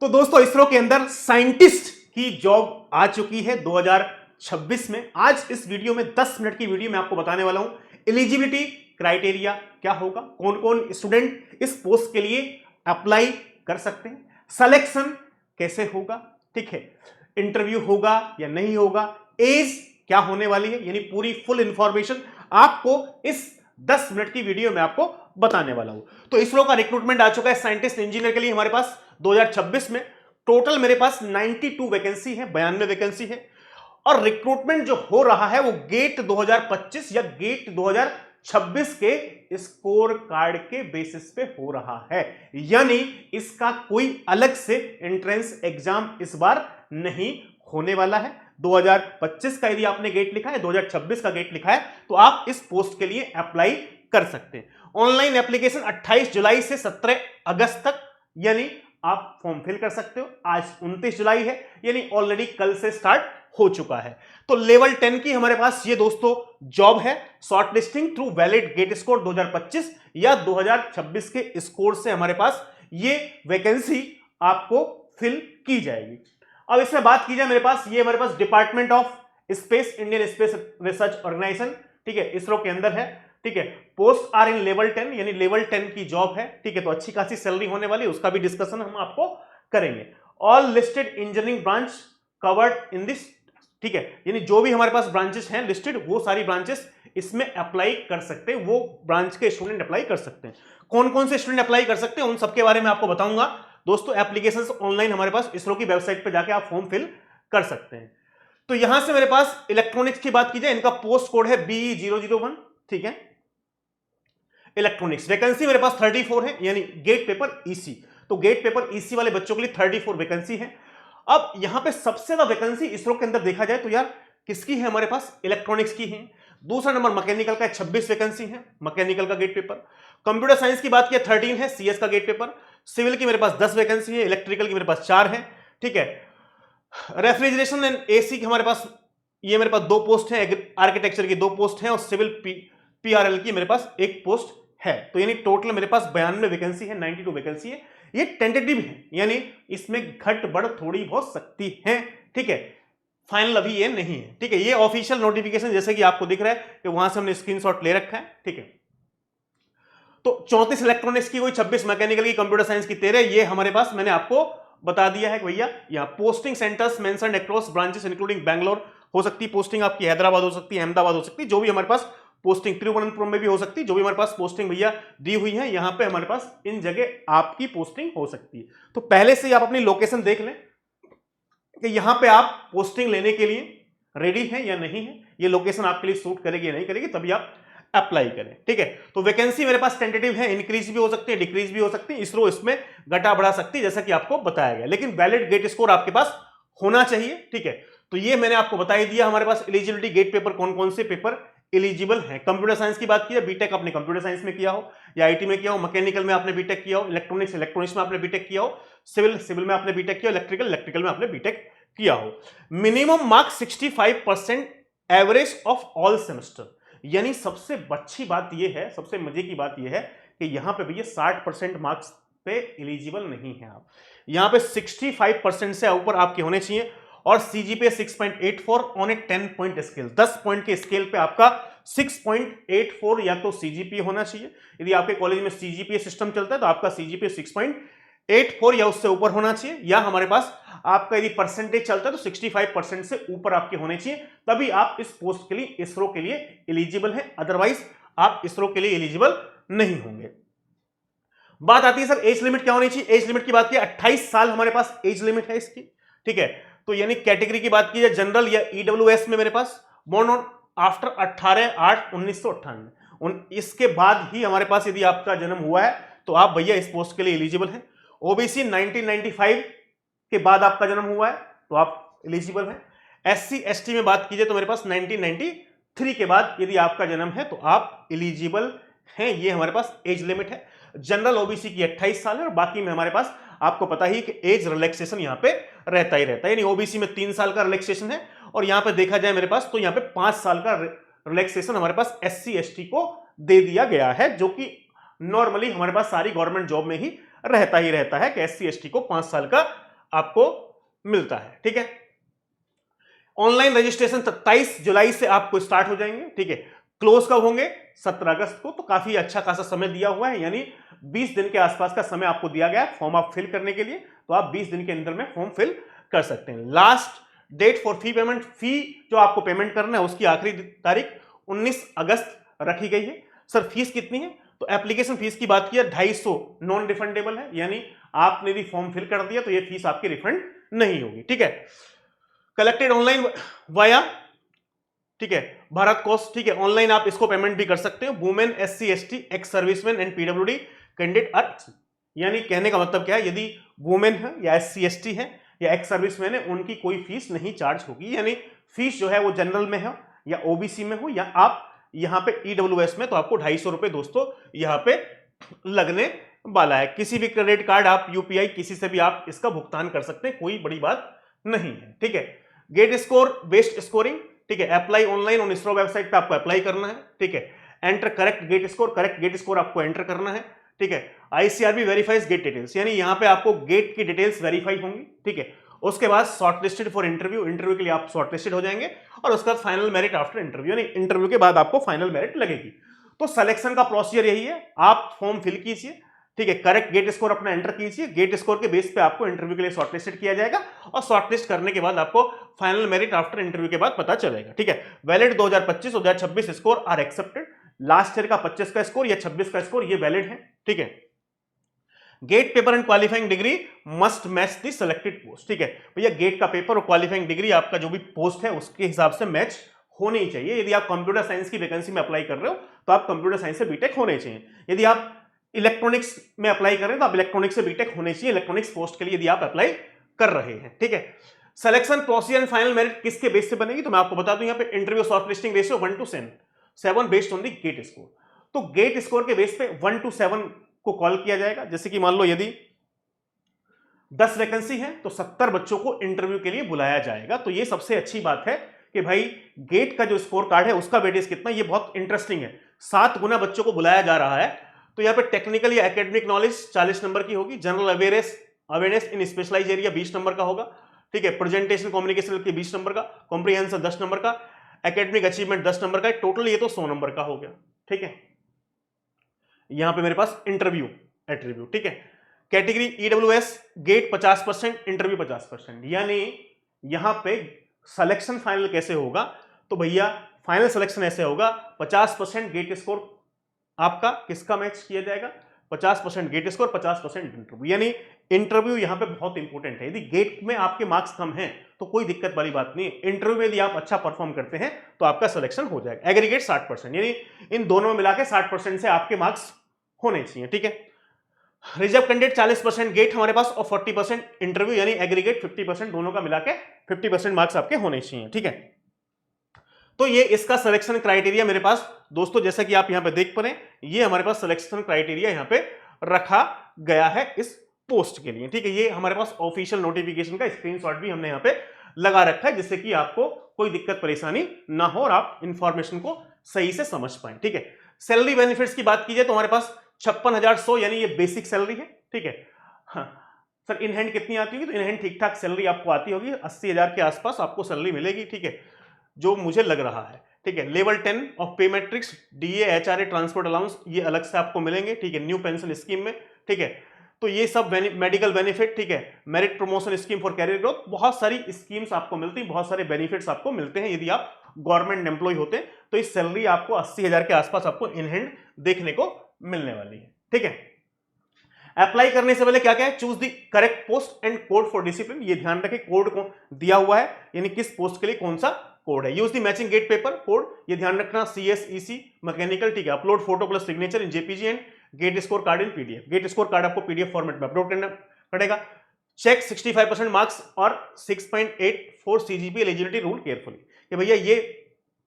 तो दोस्तों इसरो के अंदर साइंटिस्ट की जॉब आ चुकी है 2026 में। आज इस वीडियो में 10 मिनट की वीडियो में आपको बताने वाला हूं एलिजिबिलिटी क्राइटेरिया क्या होगा, कौन कौन स्टूडेंट इस पोस्ट के लिए अप्लाई कर सकते हैं, सिलेक्शन कैसे होगा, ठीक है, इंटरव्यू होगा या नहीं होगा, एज क्या होने वाली है, यानी पूरी फुल इंफॉर्मेशन आपको इस 10 मिनट की वीडियो में आपको बताने वाला हूं। तो इसरो का रिक्रूटमेंट आ चुका है साइंटिस्ट इंजीनियर के लिए हमारे पास 2026 में। टोटल मेरे पास 92 वैकेंसी है, 92 वैकेंसी है। और रिक्रूटमेंट जो हो रहा है वो गेट 2025 या गेट 2026 के स्कोर कार्ड के बेसिस पे हो रहा है, यानी इसका कोई अलग से एंट्रेंस एग्जाम इस बार नहीं होने वाला है। 2025 का यदि आपने गेट लिखा है, 2026 का गेट लिखा है, तो आप इस पोस्ट के लिए अप्लाई कर सकते हैं। ऑनलाइन एप्लीकेशन 28 जुलाई से 17 अगस्त तक, यानी आप फॉर्म फिल कर सकते हो। आज 29 जुलाई है, यानी ऑलरेडी कल से स्टार्ट हो चुका है। तो लेवल 10 की हमारे पास ये दोस्तों जॉब है, shortlisting through valid GATE score 2025 या 2026 के स्कोर से हमारे पास ये वैकेंसी आपको फिल की जाएगी। अब इसमें बात की जाए मेरे पास, ये हमारे पास department of space, Indian space research organisation, ठीक है, इसरो के अंदर है, ठीक है। पोस्ट आर इन लेवल 10, यानी लेवल 10 की जॉब है, ठीक है। तो अच्छी खासी सैलरी होने वाली है, उसका भी डिस्कशन हम आपको करेंगे। All listed engineering branch covered in this, ठीक है, यानी जो भी हमारे पास ब्रांचेस हैं लिस्टेड, वो सारी ब्रांचेस इसमें अप्लाई कर सकते हैं, वो ब्रांच के स्टूडेंट अप्लाई कर सकते हैं। कौन कौन से स्टूडेंट अप्लाई कर सकते हैं उन सबके बारे में आपको बताऊंगा दोस्तों। एप्लीकेशंस ऑनलाइन हमारे पास इसरो की वेबसाइट पे जाके आप फॉर्म फिल कर सकते हैं। तो यहां से मेरे पास इलेक्ट्रॉनिक्स की बात की जाए, इनका पोस्ट कोड है BE001, ठीक है। इलेक्ट्रॉनिक्स वैकेंसी मेरे पास 34 है, यानी गेट पेपर ईसी। तो गेट पेपर ईसी वाले बच्चों के लिए 34 वैकेंसी है। अब यहां पे सबसे ज्यादा वैकेंसी इसरो के अंदर देखा जाए तो यार किसकी है, हमारे पास इलेक्ट्रॉनिक्स की है। दूसरा नंबर मैकेनिकल का 26 वैकेंसी है, मैकेनिकल का गेट पेपर। कंप्यूटर साइंस की बात किया 13 है, सीएस का गेट पेपर। सिविल की मेरे पास 10 वैकेंसी है, इलेक्ट्रिकल की मेरे पास 4 है, ठीक है। रेफ्रिजरेशन एंड एसी की हमारे पास, ये मेरे पास 2 पोस्ट है, आर्किटेक्चर की 2 पोस्ट है, और सिविल पीआरएल की मेरे पास 1 पोस्ट है। तो यानी टोटल मेरे पास 92 वैकेंसी है, 92 वैकेंसी है। ये टेंटेटिव है, यानी इसमें घट बढ़ थोड़ी हो सकती है, ठीक है, फाइनल अभी ये नहीं है, ठीक है। ये ऑफिशियल नोटिफिकेशन जैसे कि आपको दिख रहा है कि वहां से हमने स्क्रीनशॉट ले रखा है, ठीक है। तो 34 इलेक्ट्रॉनिक्स की, कोई 26 मैकेनिकल की, कंप्यूटर साइंस की 13, ये हमारे पास मैंने आपको बता दिया है कि भैया यहाँ posting centres mentioned across branches including Bangalore, हो सकती है पोस्टिंग आपकी हैदराबाद हो सकती है, अहमदाबाद हो सकती है, जो भी हमारे पास पोस्टिंग तिरुवनंतपुरम में भी हो सकती है, जो भी हमारे पास पोस्टिंग भैया दी हुई है यहाँ पे हमारे पास इन जगह आपकी पोस्टिंग हो सकती है। तो पहले से ही आप अपनी लोकेशन देख लें कि यहाँ पे आप पोस्टिंग लेने के लिए रेडी हैं या नहीं है, ये लोकेशन आपके लिए सूट करेगी या नहीं करेगी, तभी आप अप्लाई करें, ठीक है। तो वैकेंसी मेरे पास टेंटेटिव है, इंक्रीज भी हो सकती है, डिक्रीज भी हो सकती है, इसरो इसमें घटा बढ़ा सकती है जैसा कि आपको बताया गया, लेकिन वैलिड गेट स्कोर आपके पास होना चाहिए, ठीक है। तो ये मैंने आपको बता ही दिया। हमारे पास एलिजिबिलिटी गेट पेपर, कौन कौन से पेपर एलिजिबल है। कंप्यूटर साइंस की बात की है, बीटेक आपने कंप्यूटर साइंस में किया हो या आईटी में किया हो, मैकेनिकल में आपने बीटेक किया हो, इलेक्ट्रॉनिक्स में आपने बीटेक किया हो, सिविल में आपने बीटेक किया हो, इलेक्ट्रिकल में आपने बीटेक किया हो। Minimum marks 65% average of all semester, यानी सबसे अच्छी बात यह है, सबसे मजे की बात यह है कि यहां पे भैया 60% मार्क्स पे एलिजिबल नहीं है आप, यहां पे 65% से ऊपर आपके होने चाहिए, और CGPA 6.84 on A 10 point scale, 10 point के स्केल पे आपका 6.84 या तो सीजीपीए होना चाहिए। यदि आपके कॉलेज में सीजीपीए सिस्टम चलता है तो आपका सीजीपीए 6.84 या उससे ऊपर होना चाहिए, या हमारे पास आपका यदि परसेंटेज चलता है तो 65% से ऊपर आपके होने चाहिए, तभी आप इस पोस्ट के लिए, इसरो के लिए एलिजिबल हैं, अदरवाइज आप इसरो के लिए एलिजिबल नहीं होंगे। बात आती है सर एज लिमिट क्या होनी चाहिए। एज लिमिट की बात की 28 साल हमारे पास एज लिमिट है इसकी, ठीक है। तो यानी कैटेगरी की बात की जाए जनरल या ईडब्ल्यूएस में मेरे पास बोर्न ऑन आफ्टर 18/8/1998, इसके बाद ही हमारे पास यदि आपका जन्म हुआ है तो आप भैया इस पोस्ट के लिए एलिजिबल हैं। ओबीसी 1995 के बाद आपका जन्म हुआ है तो आप एलिजिबल हैं। एससी एसटी में बात कीजिए तो मेरे पास 1993 के बाद यदि आपका जन्म है तो आप एलिजिबल हैं, ये हमारे पास एज लिमिट है। जनरल ओबीसी की 28 साल है, और बाकी में हमारे पास आपको पता ही कि एज रिलैक्सेशन यहां पे रहता ही रहता है, यानी ओबीसी में 3 साल का रिलैक्सेशन है, और यहां पे देखा जाए मेरे पास तो यहां पे 5 साल का रिलैक्सेशन हमारे पास एससी एसटी को दे दिया गया है, जो कि नॉर्मली हमारे पास सारी गवर्नमेंट जॉब में ही रहता है कि एससी एसटी को 5 साल का आपको मिलता है। ठीक है, ऑनलाइन रजिस्ट्रेशन 27 जुलाई से आपको स्टार्ट हो जाएंगे। ठीक है, क्लोज कब होंगे? 17 अगस्त को। तो काफी अच्छा खासा समय दिया हुआ है, यानी 20 दिन के आसपास का समय आपको दिया गया है फॉर्म आप फिल करने के लिए। तो आप 20 दिन के अंदर में फॉर्म फिल कर सकते हैं। Last date for fee payment, fee जो आपको पेमेंट करना है उसकी आखिरी तारीख 19 अगस्त रखी गई है। सर फीस कितनी है? तो एप्लीकेशन फीस की बात की है 250 नॉन रिफंडेबल है, यानी आपने यदि फॉर्म फिल कर दिया तो ये फीस आपकी रिफंड नहीं होगी। ठीक है, कलेक्टेड ऑनलाइन वाया, ठीक है, भारत कोस्ट। ठीक है, ऑनलाइन आप इसको पेमेंट भी कर सकते हो। Women, SC ST, ex serviceman and PWD candidate are, यानी कहने का मतलब क्या है, यदि वुमेन है या SC ST है या एक्स सर्विसमैन है उनकी कोई फीस नहीं चार्ज होगी, यानी फीस जो है वो जनरल में हो या OBC में हो या आप यहाँ पे EWS में, तो आपको 250 रुपए दोस्तों यहाँ पे लगने वाला है। किसी भी क्रेडिट कार्ड आप UPI किसी से भी आप इसका भुगतान कर सकते हैं, कोई बड़ी बात नहीं है। ठीक है, गेट स्कोर बेस्ड स्कोरिंग, ठीक है, apply online on ISRO website पे आपको अप्लाई करना है। ठीक है, enter correct GATE score, correct GATE score आपको एंटर करना है। ठीक है, ICRB वेरीफाइज गेट डिटेल्स, यानी यहां पे आपको गेट की डिटेल्स वेरीफाई होंगी। ठीक है, उसके बाद शॉर्टलिस्टेड फॉर इंटरव्यू, इंटरव्यू के लिए आप शॉर्टलिस्टेड हो जाएंगे और उसके बाद फाइनल मेरिट आफ्टर इंटरव्यू, यानी इंटरव्यू के बाद आपको फाइनल मेरिट लगेगी। तो सिलेक्शन का प्रोसीजर यही है, आप फॉर्म फिल कीजिए। ठीक है, करेक्ट गेट स्कोर अपना एंटर कीजिए, गेट स्कोर के बेस पे आपको इंटरव्यू के लिए शॉर्टलिस्टेड किया जाएगा और शॉर्टलिस्ट करने के बाद आपको फाइनल मेरिट आफ्टर इंटरव्यू के बाद पता चलेगा। ठीक है, valid 2025-2026 score are accepted, last year का 25 का स्कोर या 26 का स्कोर ये वैलिड है। ठीक है, GATE paper and qualifying degree must match the selected post. ठीक है भैया, गेट का पेपर और क्वालिफाइंग डिग्री आपका जो भी पोस्ट है उसके हिसाब से मैच होनी ही चाहिए। यदि आप कंप्यूटर साइंस की वैकेंसी में अप्लाई कर रहे हो तो आप कंप्यूटर साइंस से बीटेक होने चाहिए। यदि आप इलेक्ट्रॉनिक्स में अप्लाई कर रहे हैं तो आप इलेक्ट्रॉनिक्स से बीटेक होने चाहिए, इलेक्ट्रॉनिक्स पोस्ट के लिए यदि आप अप्लाई कर रहे हैं। ठीक है, selection procedure and final merit किसके बेस से बनेगी? तो मैं आपको बता दूं, यहाँ पे interview shortlisting ratio 1:7 based on the GATE score. तो गेट स्कोर के बेस पे 1:7 को कॉल किया जाएगा। जैसे कि मान लो यदि 10 वैकेंसी है तो 70 बच्चों को इंटरव्यू के लिए बुलाया जाएगा। तो ये सबसे अच्छी बात है कि भाई गेट का जो स्कोर कार्ड है उसका वेटेज कितना, ये बहुत इंटरेस्टिंग है। 7 गुना बच्चों को बुलाया जा रहा है। तो यहाँ पे टेक्निकल या एकेडमिक नॉलेज 40 नंबर की होगी, general awareness in specialise area 20 number का होगा। ठीक है, प्रेजेंटेशन कम्युनिकेशन के 20 नंबर का, कॉम्प्रिहेंशन 10 नंबर का, एकेडमिक अचीवमेंट 10 नंबर का, टोटल ये तो 100 नंबर का हो गया। ठीक है, यहां पे मेरे पास इंटरव्यू एट्रीब्यूट। ठीक है, कैटेगरी EWS गेट 50%, इंटरव्यू 50%, यानी यहां पे सिलेक्शन फाइनल कैसे होगा? तो भैया फाइनल सिलेक्शन ऐसे होगा, 50% गेट स्कोर आपका किसका मैच किया जाएगा? 50% गेट स्कोर, 50% इंटरव्यू, यानी इंटरव्यू यहां पे बहुत इंपॉर्टेंट है। यदि गेट में आपके मार्क्स कम हैं तो कोई दिक्कत वाली बात नहीं है, इंटरव्यू में यदि आप अच्छा परफॉर्म करते हैं तो आपका सिलेक्शन हो जाएगा। एग्रीगेट 60%, यानी इन दोनों में मिला के 60% से आपके मार्क्स होने चाहिए। ठीक है, रिजर्व कैंडिडेट 40% गेट हमारे पास और 40% इंटरव्यू, यानी एग्रीगेट 50%, दोनों का मिला के 50% मार्क्स आपके होने चाहिए। ठीक है, तो ये इसका सिलेक्शन क्राइटेरिया मेरे पास दोस्तों, जैसा कि आप यहां पे देख पा रहे हैं, ये हमारे पास सिलेक्शन क्राइटेरिया यहां पे रखा गया है इस पोस्ट के लिए। ठीक है, ये हमारे पास ऑफिशियल नोटिफिकेशन का स्क्रीनशॉट भी हमने यहां पे लगा रखा है, जिससे कि आपको कोई दिक्कत परेशानी ना हो और आप इंफॉर्मेशन को सही से समझ पाए। ठीक है, सैलरी बेनिफिट्स की बात कीजिए तो हमारे पास 56,100, यानी ये बेसिक सैलरी है। ठीक है, हाँ सर इन हैंड कितनी आती होगी? तो इन हैंड ठीक ठाक सैलरी आपको आती होगी, 80,000 के आसपास आपको सैलरी मिलेगी। ठीक है, जो मुझे लग रहा है। ठीक है, लेवल 10 ऑफ पे matrix, DA HRA transport allowance ये अलग से आपको मिलेंगे। ठीक है, न्यू पेंशन स्कीम में। ठीक है, तो ये सब मेडिकल बेनिफिट, ठीक है, merit promotion scheme for career growth, बहुत सारी स्कीम्स आपको मिलती हैं, बहुत सारे बेनिफिट्स आपको मिलते हैं यदि आप गवर्नमेंट एम्प्लॉय होते हैं। तो इस सैलरी आपको 80,000 के आसपास आपको इन हैंड देखने को मिलने वाली है। ठीक है, अप्लाई करने से पहले क्या क्या है? Choose the correct post and code for discipline, ये ध्यान रखें कोड को दिया हुआ है, यानी किस पोस्ट के लिए कौन सा कोड है। Use the matching GATE paper code, ये ध्यान रखना, CSEC मैकेनिकल। ठीक है, upload photo plus signature in JPG and GATE score card in PDF। GATE score card आपको PDF फॉर्मेट में अपलोड करना पड़ेगा। चेक 65% मार्क्स और 6.84 CGPA एलिजिबिलिटी रूल केयरफुली, कि भैया ये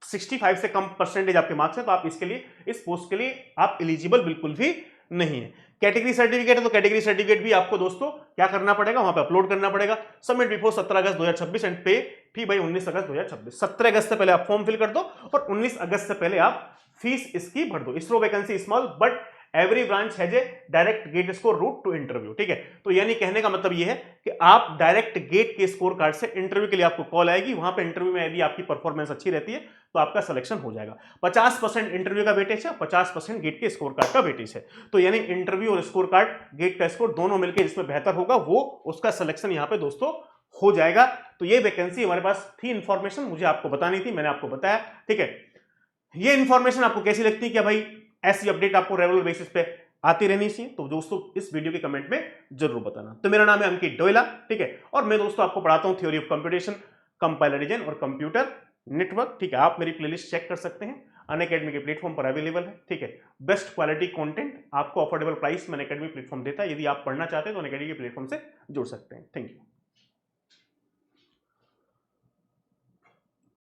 65 से कम परसेंटेज आपके मार्क्स है तो आप इसके लिए, इस पोस्ट के लिए आप एलिजिबल बिल्कुल भी नहीं है। कैटेगरी सर्टिफिकेट है तो कैटेगरी सर्टिफिकेट भी आपको दोस्तों क्या करना पड़ेगा? वहां पे अपलोड करना पड़ेगा। सबमिट बिफोर 17 अगस्त 2026 एंड पे फी बाई 19 अगस्त 2026। 17 अगस्त से पहले आप फॉर्म फिल कर दो और 19 अगस्त से पहले आप फीस इसकी भर दो। ISRO vacancy small but every branch has a direct GATE score route to interview. ठीक है, तो यानी कहने का मतलब ये है कि आप डायरेक्ट गेट के स्कोर कार्ड से इंटरव्यू के लिए आपको कॉल आएगी, वहां पे इंटरव्यू में यदि आपकी परफॉर्मेंस अच्छी रहती है तो आपका सिलेक्शन हो जाएगा। 50% इंटरव्यू का वेटेज है, 50% गेट के स्कोर कार्ड का वेटेज है। तो यानी इंटरव्यू और स्कोर कार्ड गेट का स्कोर दोनों मिलकर जिसमें बेहतर होगा वो उसका सिलेक्शन यहां पे दोस्तों हो जाएगा। तो ये वैकेंसी हमारे पास थी, इंफॉर्मेशन मुझे आपको बतानी थी, मैंने आपको बताया। ठीक है, ये इंफॉर्मेशन आपको कैसी लगती है कि भाई ऐसी अपडेट आपको रेगुलर बेसिस पे आती रहनी चाहिए? तो दोस्तों इस वीडियो के कमेंट में जरूर बताना। तो मेरा नाम है अंकित डोयला, ठीक है, और मैं दोस्तों आपको पढ़ाता हूं theory of computation, compiler design और कंप्यूटर नेटवर्क। ठीक है, आप मेरी प्लेलिस्ट चेक कर सकते हैं, अनअकैडमी के प्लेटफॉर्म पर अवेलेबल है। ठीक है, बेस्ट क्वालिटी कंटेंट आपको अफोर्डेबल प्राइस में अनअकैडमी प्लेटफॉर्म देता है। यदि आप पढ़ना चाहते हैं तो अनअकैडमी के प्लेटफॉर्म से जुड़ सकते हैं। Thank you.